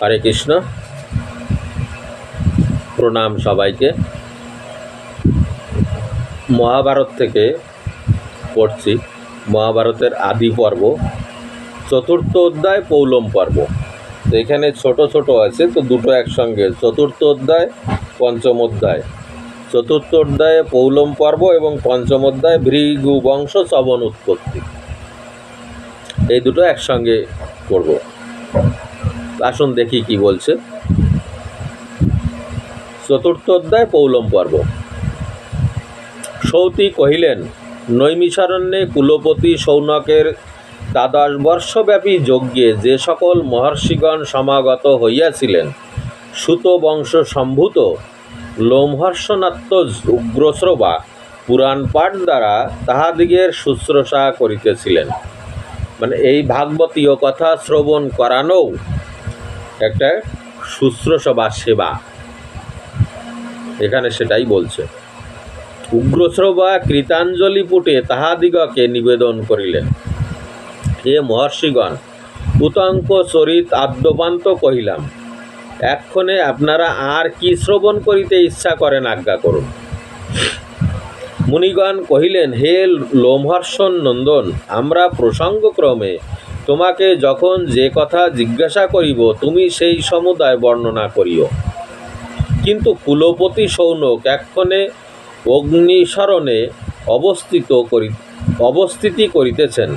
হরে কৃষ্ণ। প্রণাম সবাইকে। মহাভারত থেকে পড়ছি, মহাভারতের আদি পর্ব, চতুর্থ অধ্যায় পৌলম পর্ব। তো এখানে ছোট ছোট আছে, তো দুটো একসঙ্গে, চতুর্থ অধ্যায় পঞ্চম অধ্যায়। চতুর্থ অধ্যায়ে পৌলম পর্ব এবং পঞ্চম অধ্যায় ভৃগু বংশ চবন উৎপত্তি, এই দুটো একসঙ্গে পড়ব। আসুন দেখি কি বলছে। চতুর্থ অধ্যায় পৌলম পর্ব। সৌতি কহিলেন, নৈমিষারণ্যে কুলপতি শৌনকের দ্বাদশ বর্ষব্যাপী যজ্ঞে যে সকল মহর্ষিগণ সমাগত হইয়াছিলেন, সুত বংশ সম্ভূত লোমহর্ষণাত্ম উগ্রশ্রবা পুরাণ পাঠ দ্বারা তাহাদিগের শুশ্রূষা করিতেছিলেন। মানে এই ভাগবতীয় কথা শ্রবণ করানোও একটা শুশ্রূষা বা সেবা, এখানে সেটাই বলছে। উগ্রশ্রবা কৃতাঞ্জলি পুটে তাহাদিগকে নিবেদন করিলেন, হে মহর্ষিগণ, উতঙ্ক চরিত আদ্যপান্ত কহিলাম, এক্ষণে আপনারা আর কি শ্রবণ করিতে ইচ্ছা করেন আজ্ঞা করুন। মুনিগণ কহিলেন, হে লোমহর্ষণ নন্দন, আমরা প্রসঙ্গক্রমে তোমাকে যখন যে কথা জিজ্ঞাসা করিব তুমি সেই সমুদায় বর্ণনা করিও। কিন্তু কুলপতি শৌনক এক্ষণে অগ্নিশরণে অবস্থিতি করিতেছেন।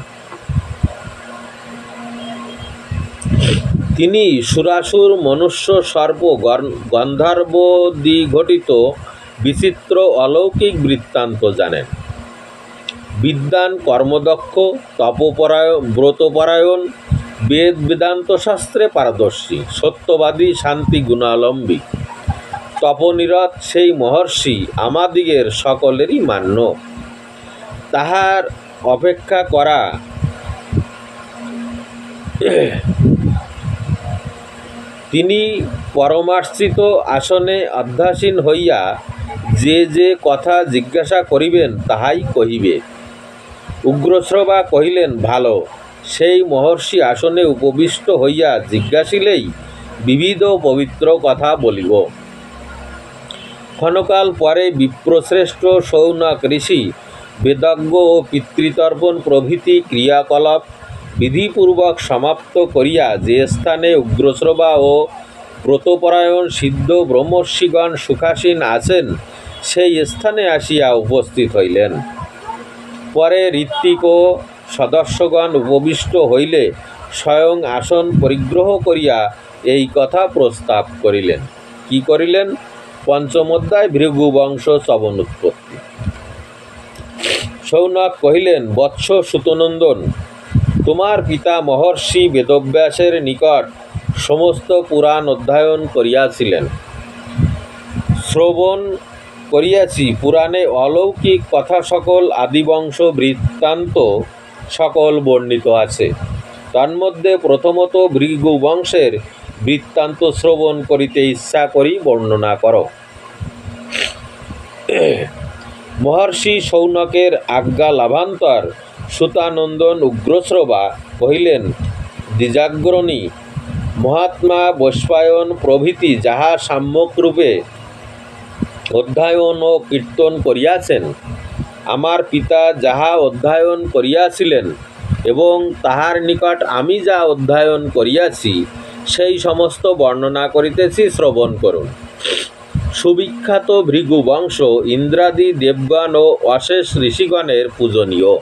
তিনি সুরাসুর মনুষ্য সর্প গন্ধর্বদিঘটিত বিচিত্র অলৌকিক বৃত্তান্ত জানেন। বিদ্বান, কর্মদক্ষ, ব্রতপরায়ণ, বেদ বেদান্ত শাস্ত্রে পারদর্শী, সত্যবাদী, শান্তি গুণালম্বী, তপনিরত সেই মহর্ষি আমাদিগের সকলেরই মান্য। তাহার অপেক্ষা করা তিনি পরমাশ্রিত আসনে অধ্যাসীন হইয়া যে যে কথা জিজ্ঞাসা করিবেন তাহাই কহিবে। উগ্রশ্রবা কহিলেন, ভালো, সেই মহর্ষি আসনে উপবিষ্ট হইয়া জিজ্ঞাসিলেই বিবিধ পবিত্র কথা বলিব। ক্ষণকাল পরে বিপ্রশ্রেষ্ঠ শৌনক ঋষি বেদজ্ঞ ও পিতৃতর্পণ প্রভৃতি ক্রিয়াকলাপ বিধিপূর্বক সমাপ্ত করিয়া যে স্থানে উগ্রশ্রবা ও ব্রতপরায়ণ সিদ্ধ ব্রহ্মর্ষিগণ সুখাসীন আছেন, সেই স্থানে আসিয়া উপস্থিত হইলেন। পরে ঋত্বিক ও সদস্যগণ উপবিষ্ট হইলে স্বয়ং আসন পরিগ্রহ করিয়া এই কথা প্রস্তাব করিলেন। কি করিলেন? পঞ্চম অধ্যায় ভৃগু বংশ চবন উৎপত্তি। শৌনক কহিলেন, বৎস সুতনন্দন, তোমার পিতা মহর্ষি বেদব্যাসের নিকট সমস্ত পুরাণ অধ্যয়ন করিয়াছিলেন। শ্রবণ করিয়াছি, পুরাণে অলৌকিক কথা সকল, আদিবংশ বৃত্তান্ত সকল বর্ণিত আছে। তন্মধ্যে প্রথমত ভৃগু বংশের বৃত্তান্ত শ্রবণ করিতে ইচ্ছা করি, বর্ণনা করো। মহর্ষি শৌনকের আজ্ঞা লাভান্তর সুতানন্দন উগ্রশ্রবা কহিলেন, দ্বিজাগ্রণী মহাত্মা বৈশ্বায়ন প্রভৃতি যাহা সাম্যকরূপে অধ্যয়ন ও কীর্তন করিয়াছেন, আমার পিতা যাহা অধ্যয়ন করিয়াছিলেন এবং তাহার নিকট আমি যা অধ্যয়ন করিয়াছি, সেই সমস্ত বর্ণনা করিতেছি, শ্রবণ করুন। সুবিখ্যাত ভৃগু বংশ ইন্দ্রাদি দেবগণ ও অশেষ ঋষিগণের পূজনীয়।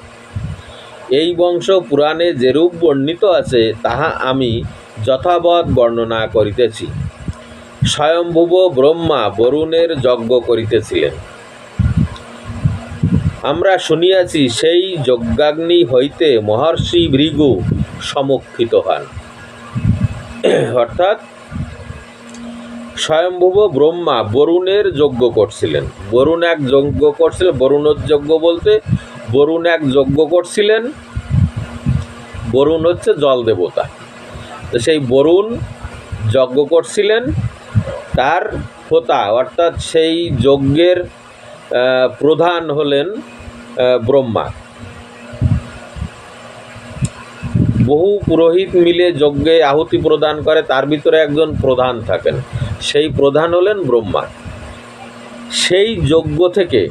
এই বংশ পুরাণে যেরূপ বর্ণিত আছে তাহা আমি যথাবৎ বর্ণনা করিতেছি। স্বয়ম্ভুব ব্রহ্মা বরুণের যজ্ঞ করিতেছিলেন। আমরা শুনিয়াছি সেই যজ্ঞাগ্নি হইতে মহর্ষি ভৃগু সমুক্ষিত হন। অর্থাৎ স্বয়ম্ভুব ব্রহ্মা বরুণের যজ্ঞ করছিলেন। বরুণ এক যজ্ঞ করছিলেন, বরুণের যজ্ঞ বলতে বরুণ এক যজ্ঞ করছিলেন। বরুণ হচ্ছে জল দেবতা। তো সেই বরুণ যজ্ঞ করছিলেন, তার হোতা অর্থাৎ সেই যজ্ঞের প্রধান হলেন ব্রহ্মা। বহু পুরোহিত মিলে যজ্ঞে আহুতি প্রদান করে, তার ভিতরে একজন প্রধান থাকেন, সেই প্রধান হলেন ব্রহ্মা। সেই যজ্ঞ থেকে,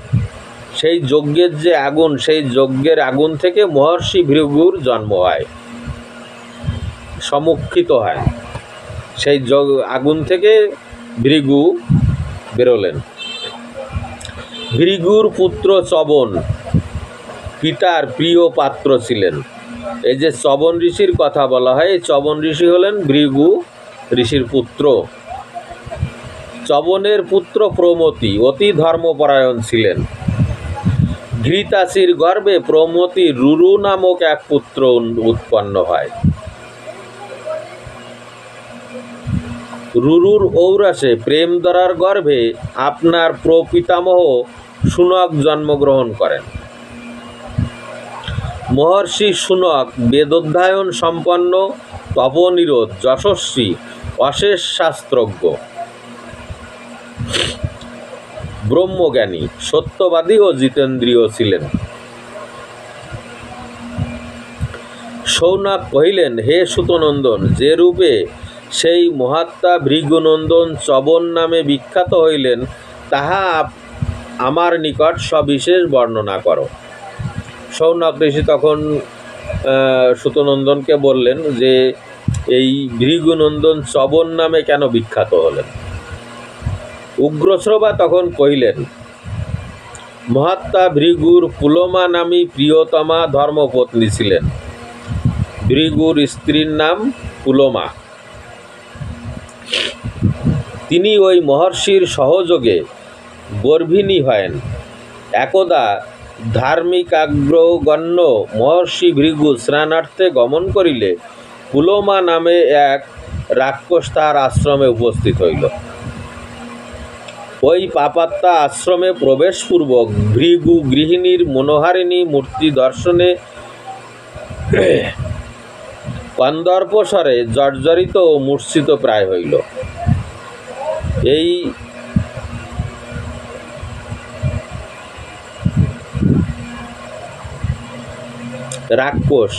সেই যজ্ঞের যে আগুন, সেই যজ্ঞের আগুন থেকে মহর্ষি ভৃগুর জন্ম হয়, সমুক্ষিত হয়। সেই আগুন থেকে ভৃগু বেরোলেন। ভৃগুর পুত্র চবন পিতার প্রিয় পাত্র ছিলেন। এই যে চবন ঋষির কথা বলা হয়, এই চবন ঋষি হলেন ভৃগু ঋষির পুত্র। চবনের পুত্র প্রমতি অতি ধর্মপরায়ণ ছিলেন। ঘৃতাচির গর্ভে প্রমতি রুরু নামক এক পুত্র উৎপন্ন হয়। রুরুর ঔরাসে প্রেমদরার গর্ভে আপনার প্রপিতামহ শুনক জন্মগ্রহণ করেন। মহর্ষি শুনক বেদোধ্যায়ন সম্পন্ন, তপনিরোধ, যশস্বী, অশেষ শাস্ত্রজ্ঞ, ব্রহ্মজ্ঞানী, সত্যবাদী ও জিতেন্দ্রিয় ছিলেন। সৌনক কহিলেন, হে সুতনন্দন, যে রূপে সেই মহাত্মা ভৃগুনন্দন চবন নামে বিখ্যাত হইলেন, তাহা আমার নিকট সবিশেষ বর্ণনা করো। সৌনক ঋষি তখন সুতনন্দনকে বললেন যে এই ভৃগুনন্দন চবন নামে কেন বিখ্যাত হলেন। উগ্রশ্রবা তখন কহিলেন, মহাত্মা ভৃগুর পুলমা নামী প্রিয়তমা ধর্মপত্নী ছিলেন। ভৃগুর স্ত্রীর নাম পুলমা। তিনি ওই মহর্ষির সহযোগে গর্ভিণী হয়েন। একদা ধার্মিকাগ্রগণ্য মহর্ষি ভৃগু স্নানার্থে গমন করিলে পুলমা নামে এক রাক্ষস তার আশ্রমে উপস্থিত হইল। ওই পাপাত্মা আশ্রমে প্রবেশপূর্বক ভৃগু গৃহিণীর মনোহারিণী মূর্তি দর্শনে কন্দর্পস্বরে জর্জরিত ও মূর্ছিত প্রায় হইল। এই রাক্ষস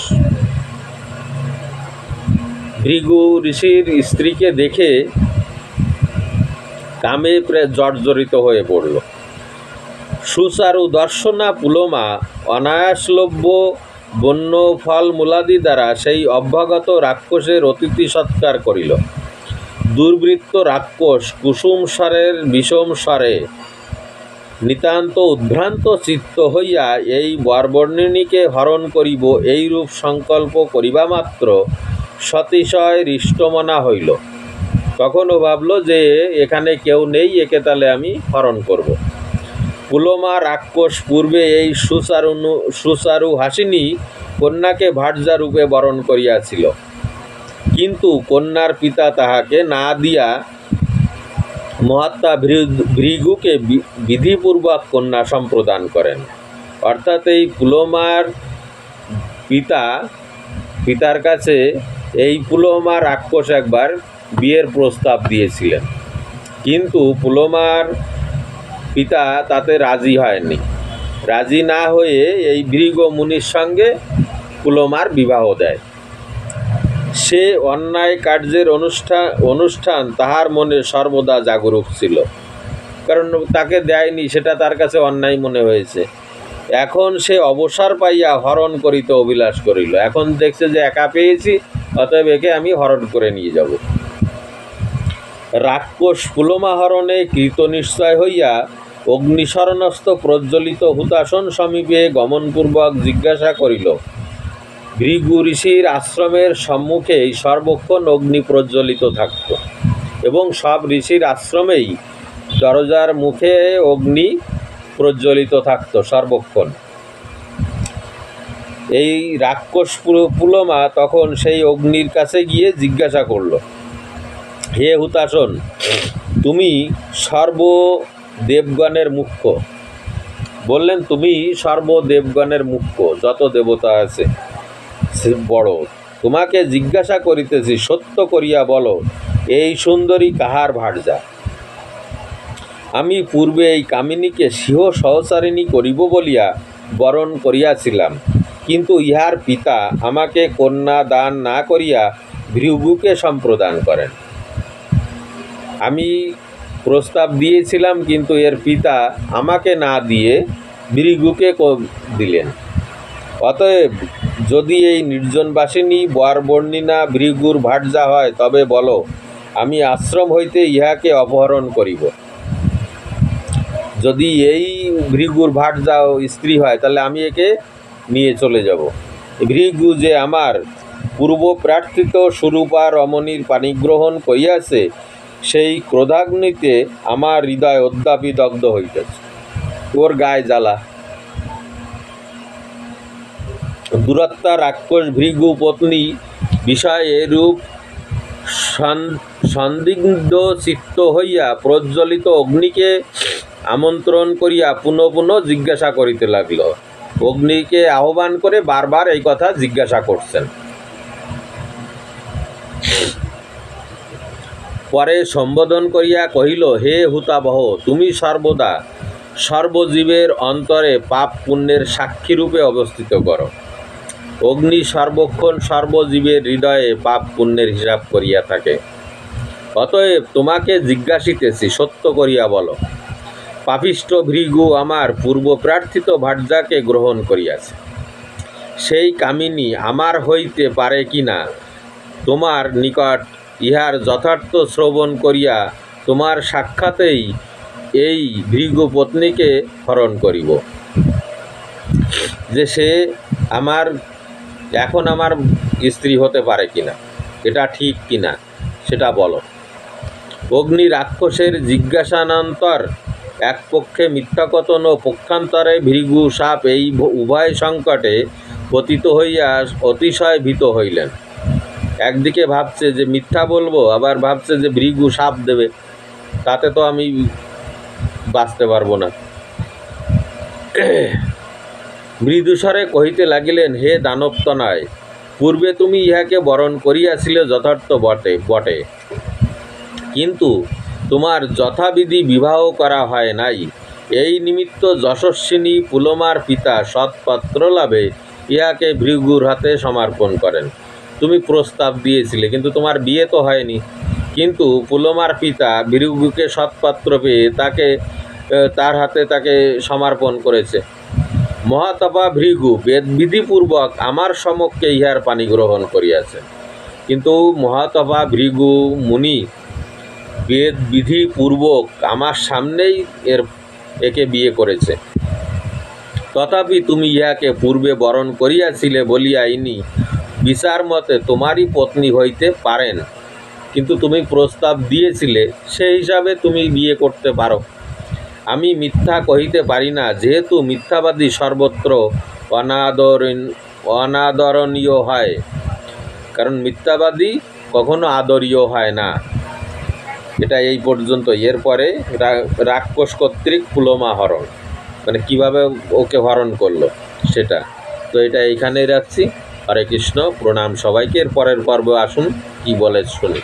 ভৃগু ঋষির স্ত্রীকে দেখে কামে প্রায় জর্জরিত হয়ে পড়ল। সুচারু দর্শনা পুলমা অনায়াসলভ্য বন্য ফল মূলাদি দ্বারা সেই অভ্যাগত রাক্ষসের অতিথি সৎকার করিল। দুর্বৃত্ত রাক্ষস কুসুম স্বরের বিষম স্বরে নিতান্ত উদ্ভ্রান্ত চিত্ত হইয়া এই বরবর্ণিনীকে হরণ করিব এইরূপ সংকল্প করিবা মাত্র সতিশয় হৃষ্টমনা হইল। তখনও ভাবল যে এখানে কেউ নেই, একে তাহলে আমি হরণ করব। পুলমা রাক্ষস পূর্বে এই সুচারু হাসিনী কন্যাকে ভার্যা রূপে বরণ করিয়াছিল, কিন্তু কন্যার পিতা তাহাকে না দিয়া মহাত্মা ভৃগুকে বিধিপূর্বক কন্যা সম্প্রদান করেন। অর্থাৎ এই পুলমার পিতার কাছে এই পুলমা রাক্ষস একবার বিয়ের প্রস্তাব দিয়েছিলেন, কিন্তু পুলমার পিতা তাতে রাজি হয়নি। রাজি না হয়ে এই ভৃগ মুনির সঙ্গে পুলমার বিবাহ দেয়। সে অন্যায় কার্যের অনুষ্ঠান তাহার মনে সর্বদা জাগরুক ছিল, কারণ তাকে দেয়নি, সেটা তার কাছে অন্যায় মনে হয়েছে। এখন সে অবসর পাইয়া হরণ করিতে অভিলাষ করিল। এখন দেখছে যে একা পেয়েছি, অতএব একে আমি হরণ করে নিয়ে যাব। রাক্ষস পুলমা হরণে কৃতনিশ্চয় হইয়া অগ্নিশরণস্থ প্রজ্বলিত হুতাসন সমীপে গমনপূর্বক জিজ্ঞাসা করিল। ভৃগু ঋষির আশ্রমের সম্মুখেই সর্বক্ষণ অগ্নি প্রজ্বলিত থাকত, এবং সব ঋষির আশ্রমেই দরজার মুখে অগ্নি প্রজ্বলিত থাকত সর্বক্ষণ। এই রাক্ষস পুলমা তখন সেই অগ্নির কাছে গিয়ে জিজ্ঞাসা করল, হে হুতাসন, তুমি সর্বদেবগণের মুখ্য। বললেন, তুমি সর্বদেবগণের মুখ্য, যত দেবতা আছে বড়। তোমাকে জিজ্ঞাসা করিতেছি, সত্য করিয়া বলো, এই সুন্দরী কাহার ভার্যা? আমি পূর্বে এই কামিনীকে সিংহ সহচারিণী করিব বলিয়া বরণ করিয়াছিলাম, কিন্তু ইহার পিতা আমাকে কন্যা দান না করিয়া ভৃগুকে সম্প্রদান করেন। আমি প্রস্তাব দিয়েছিলাম, কিন্তু এর পিতা আমাকে না দিয়ে ভৃগুকে দিলেন। অতএব যদি এই নির্জনবাসিনী বরবর্ণিনা ভৃগুর ভার্যা হয়, তবে বলো, আমি আশ্রম হইতে ইহাকে অপহরণ করিব। যদি এই ভৃগুর ভার্যা স্ত্রী হয়, তাহলে আমি একে নিয়ে চলে যাব। ভৃগু যে আমার পূর্ব প্রার্থিত সুরূপা রমণীর পানিগ্রহণ করিয়াছে, সেই ক্রোধাগ্নিতে আমার হৃদয় অদ্যাপি দগ্ধ হইতেছে। ওর গায়ে জ্বালা। দুরাত্মা রাক্ষস ভৃগু পত্নী বিষয়ে এরূপ সন্দিগ্ধ চিত্ত হইয়া প্রজ্বলিত অগ্নিকে আমন্ত্রণ করিয়া পুনঃ পুনঃ জিজ্ঞাসা করিতে লাগল। অগ্নিকে আহ্বান করে বারবার এই কথা জিজ্ঞাসা করছেন। পরে সম্বোধন করিয়া কহিল, হে হুতাবহ, তুমি সর্বদা সর্বজীবের অন্তরে পাপ পুণ্যের সাক্ষীরূপে অবস্থিত করো। অগ্নি সর্বক্ষণ সর্বজীবের হৃদয়ে পাপ পুণ্যের হিসাব করিয়া থাকে। অতএব তোমাকে জিজ্ঞাসিতেছি, সত্য করিয়া বলো, পাপিষ্ঠ ভৃগু আমার পূর্ব প্রার্থিত ভার্যাকে গ্রহণ করিয়াছে। সেই কামিনী আমার হইতে পারে কিনা তোমার নিকট ইহার যথার্থ শ্রবণ করিয়া তোমার সাক্ষাতেই এই ভৃগু পত্নীকে হরণ করিব। যে সে এখন আমার স্ত্রী হতে পারে কিনা, এটা ঠিক কিনা সেটা বলো। অগ্নি রাক্ষসের জিজ্ঞাসানন্তর এক পক্ষে মিথ্যাকথন ও পক্ষান্তরে ভৃগু সাপ এই উভয় সংকটে পতিত হইয়া অতিশয় ভীত হইলেন। একদিকে ভাবছে যে মিথ্যা বলবো, আবার ভাবছে যে ভৃগু সাপ দেবে, তাতে তো আমি বাঁচতে পারবো না। মৃদুস্বরে কহিতে লাগিলেন, হে দানবতনয়, পূর্বে তুমি ইহাকে বরণ করিয়াছিলে যথার্থ বটে, কিন্তু তোমার যথাবিধি বিবাহ করা হয় নাই। এই নিমিত্ত যশস্বিনী পুলমার পিতা সৎপাত্র লাভে ইহাকে ভৃগুর হাতে সমর্পণ করেন। তুমি প্রস্তাব দিয়েছিলে, কিন্তু তোমার বিয়ে তো হয়নি। কিন্তু পুলমার পিতা ভৃগুকে সৎপাত্র পেয়ে তার হাতে তাকে সমর্পণ করেছে। মহাতপা ভৃগু বেদবিধিপূর্বক আমার সমক্ষে ইহার পানি গ্রহণ করিয়াছে। কিন্তু মহাতপা ভৃগু মুনি বেদবিধিপূর্বক আমার সামনেই একে বিয়ে করেছে। তথাপি তুমি ইহাকে পূর্বে বরণ করিয়াছিলে বলিয়া ইনি বিচার মতে তোমারই পত্নী হইতে পারেন। কিন্তু তুমি প্রস্তাব দিয়েছিলে, সেই হিসাবে তুমি বিয়ে করতে পারো। আমি মিথ্যা কহিতে পারি না, যেহেতু মিথ্যাবাদী সর্বত্র অনাদরণীয় হয়। কারণ মিথ্যাবাদী কখনো আদরীয় হয় না। এটা এই পর্যন্ত। এরপরে রাক্ষস কর্তৃক পুলমা হরণ, মানে কিভাবে ওকে হরণ করলো সেটা। তো এটা এইখানেই রাখছি। হরে কৃষ্ণ, প্রণাম সবাইকে। এর পরের পর্ব আসুন কি বলে শুনি।